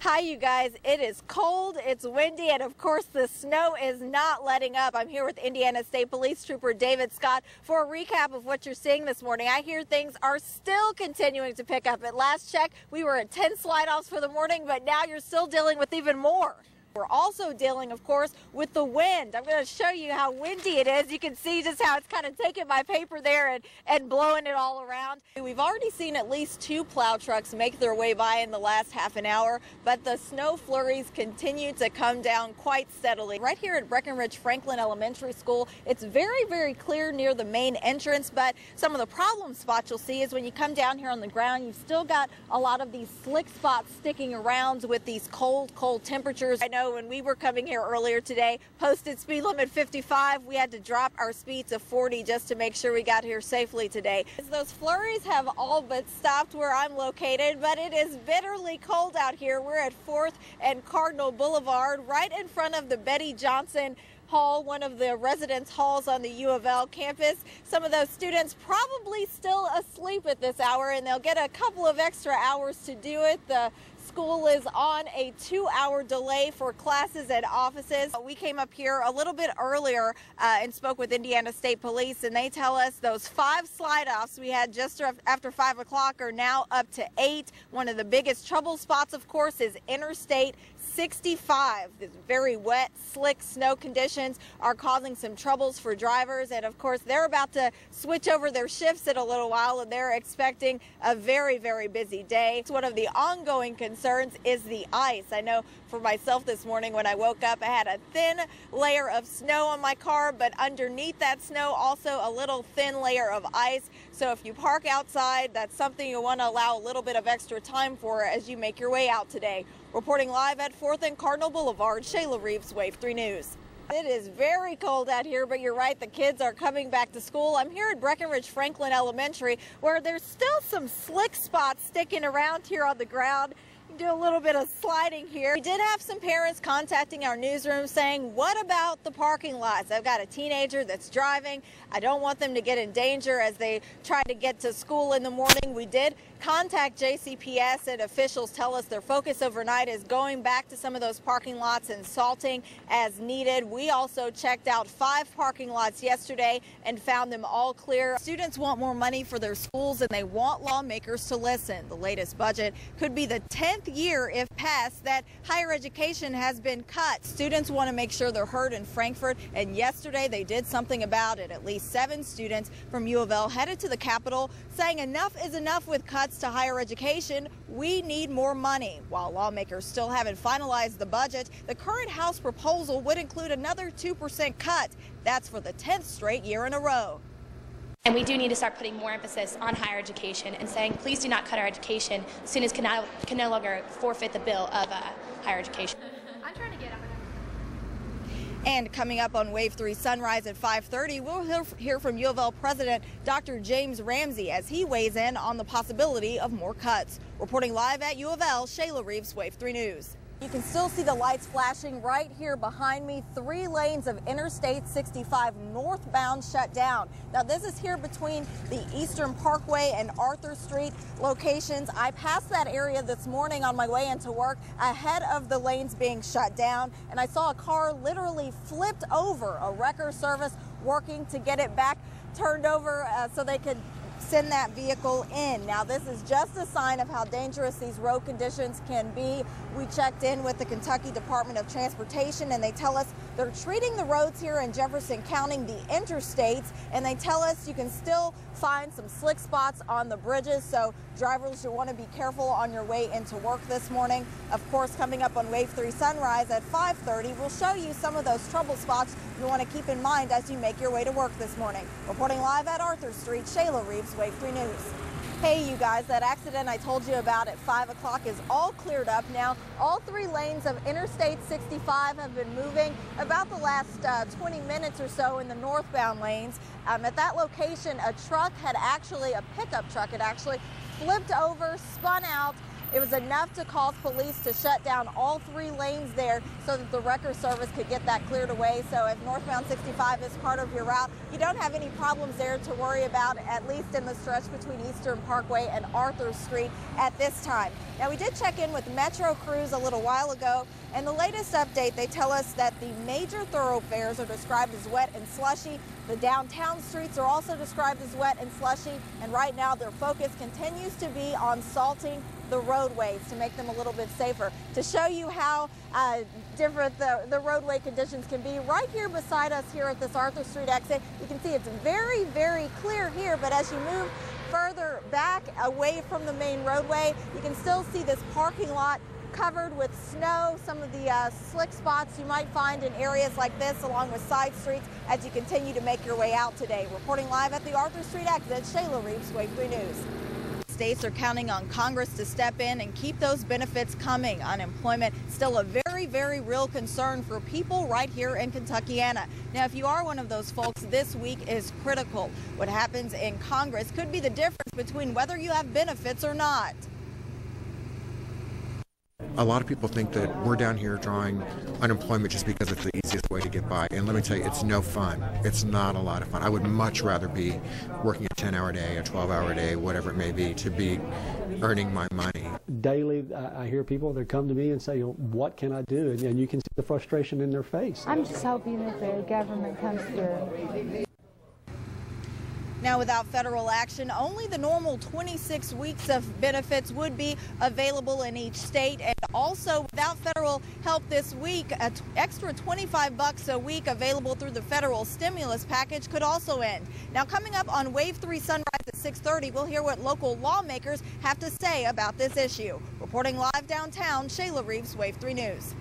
Hi, you guys. It is cold, it's windy, and of course the snow is not letting up. I'm here with Indiana State Police Trooper David Scott for a recap of what you're seeing this morning. I hear things are still continuing to pick up. At last check, we were at 10 slide-offs for the morning, but now you're still dealing with even more. We're also dealing, of course, with the wind. I'm going to show you how windy it is. You can see just how it's kind of taking my paper there and blowing it all around. We've already seen at least 2 plow trucks make their way by in the last half an hour, but the snow flurries continue to come down quite steadily. Right here at Breckenridge Franklin Elementary School, it's very, very clear near the main entrance, but some of the problem spots you'll see is when you come down here on the ground, you've still got a lot of these slick spots sticking around with these cold temperatures. I know when we were coming here earlier today, posted speed limit 55, we had to drop our speed to 40 just to make sure we got here safely today. Those flurries have all but stopped where I'm located, but it is bitterly cold out here. We're at 4th and Cardinal Boulevard, right in front of the Betty Johnson Hall, one of the residence halls on the U of L campus. Some of those students probably still asleep at this hour, and they'll get a couple of extra hours to do it. The school is on a 2-hour delay for classes and offices. We came up here a little bit earlier and spoke with Indiana State Police, and they tell us those 5 slide-offs we had just after 5 o'clock are now up to 8. One of the biggest trouble spots, of course, is Interstate 65. This very wet, slick snow conditions are causing some troubles for drivers, and of course they're about to switch over their shifts in a little while, and they're expecting a very, very busy day. It's one of the ongoing concerns is the ice. I know for myself this morning when I woke up, I had a thin layer of snow on my car, but underneath that snow also a little thin layer of ice. So if you park outside, that's something you want to allow a little bit of extra time for as you make your way out today. Reporting live at 4th and Cardinal Boulevard, Shayla Reeves, Wave 3 News. It is very cold out here, but you're right, the kids are coming back to school. I'm here at Breckenridge Franklin Elementary, where there's still some slick spots sticking around here on the ground. Do a little bit of sliding here. We did have some parents contacting our newsroom saying, what about the parking lots? I've got a teenager that's driving. I don't want them to get in danger as they try to get to school in the morning. We did contact JCPS, and officials tell us their focus overnight is going back to some of those parking lots and salting as needed. We also checked out 5 parking lots yesterday and found them all clear. Students want more money for their schools, and they want lawmakers to listen. The latest budget could be the 10th year, if passed, that higher education has been cut. Students want to make sure they're heard in Frankfort, and yesterday they did something about it. At least 7 students from U of L headed to the Capitol saying enough is enough with cuts to higher education. We need more money. While lawmakers still haven't finalized the budget, the current House proposal would include another 2% cut. That's for the 10th straight year in a row. And we do need to start putting more emphasis on higher education and saying, please do not cut our education. Students can no longer forfeit the bill of higher education. I'm trying to get up. And coming up on Wave 3 Sunrise at 5:30, we'll hear from U of L President Dr. James Ramsey as he weighs in on the possibility of more cuts. Reporting live at U of L, Shayla Reeves, Wave 3 News. You can still see the lights flashing right here behind me. 3 lanes of Interstate 65 northbound shut down. Now this is here between the Eastern Parkway and Arthur Street locations. I passed that area this morning on my way into work ahead of the lanes being shut down, and I saw a car literally flipped over. A wrecker service working to get it back turned over so they could send that vehicle in. Now this is just a sign of how dangerous these road conditions can be. We checked in with the Kentucky Department of Transportation, and they tell us they're treating the roads here in Jefferson County, the interstates, and they tell us you can still find some slick spots on the bridges, so drivers, you want to be careful on your way into work this morning. Of course, coming up on Wave 3 Sunrise at 5:30, we'll show you some of those trouble spots you want to keep in mind as you make your way to work this morning. Reporting live at Arthur Street, Shayla Reeves, Wave 3 News. Hey, you guys, that accident I told you about at 5 o'clock is all cleared up now. All 3 lanes of Interstate 65 have been moving about the last 20 minutes or so in the northbound lanes. At that location, a pickup truck had actually flipped over, spun out, It was enough to cause police to shut down all 3 lanes there so that the wrecker service could get that cleared away. So if northbound 65 is part of your route, you don't have any problems there to worry about, at least in the stretch between Eastern Parkway and Arthur Street at this time. Now, we did check in with Metro Crews a little while ago, and the latest update, they tell us that the major thoroughfares are described as wet and slushy. The downtown streets are also described as wet and slushy, and right now their focus continues to be on salting the roadways to make them a little bit safer. To show you how different the roadway conditions can be, right here beside us here at this Arthur Street exit, you can see it's very, very clear here, but as you move further back away from the main roadway, you can still see this parking lot covered with snow, some of the slick spots you might find in areas like this along with side streets as you continue to make your way out today. Reporting live at the Arthur Street exit, Shayla Reeves, Wave 3 News. States are counting on Congress to step in and keep those benefits coming. Unemployment still a very, very real concern for people right here in Kentuckiana. Now, if you are one of those folks, this week is critical. What happens in Congress could be the difference between whether you have benefits or not. A lot of people think that we're down here drawing unemployment just because it's the easiest way to get by. And let me tell you, it's no fun. It's not a lot of fun. I would much rather be working a 10-hour day, a 12-hour day, whatever it may be, to be earning my money. Daily, I hear people that come to me and say, what can I do? And you can see the frustration in their face. I'm just hoping that the government comes through. Now, without federal action, only the normal 26 weeks of benefits would be available in each state. And also, without federal help this week, an extra $25 a week available through the federal stimulus package could also end. Now, coming up on Wave 3 Sunrise at 6:30, we'll hear what local lawmakers have to say about this issue. Reporting live downtown, Shayla Reeves, Wave 3 News.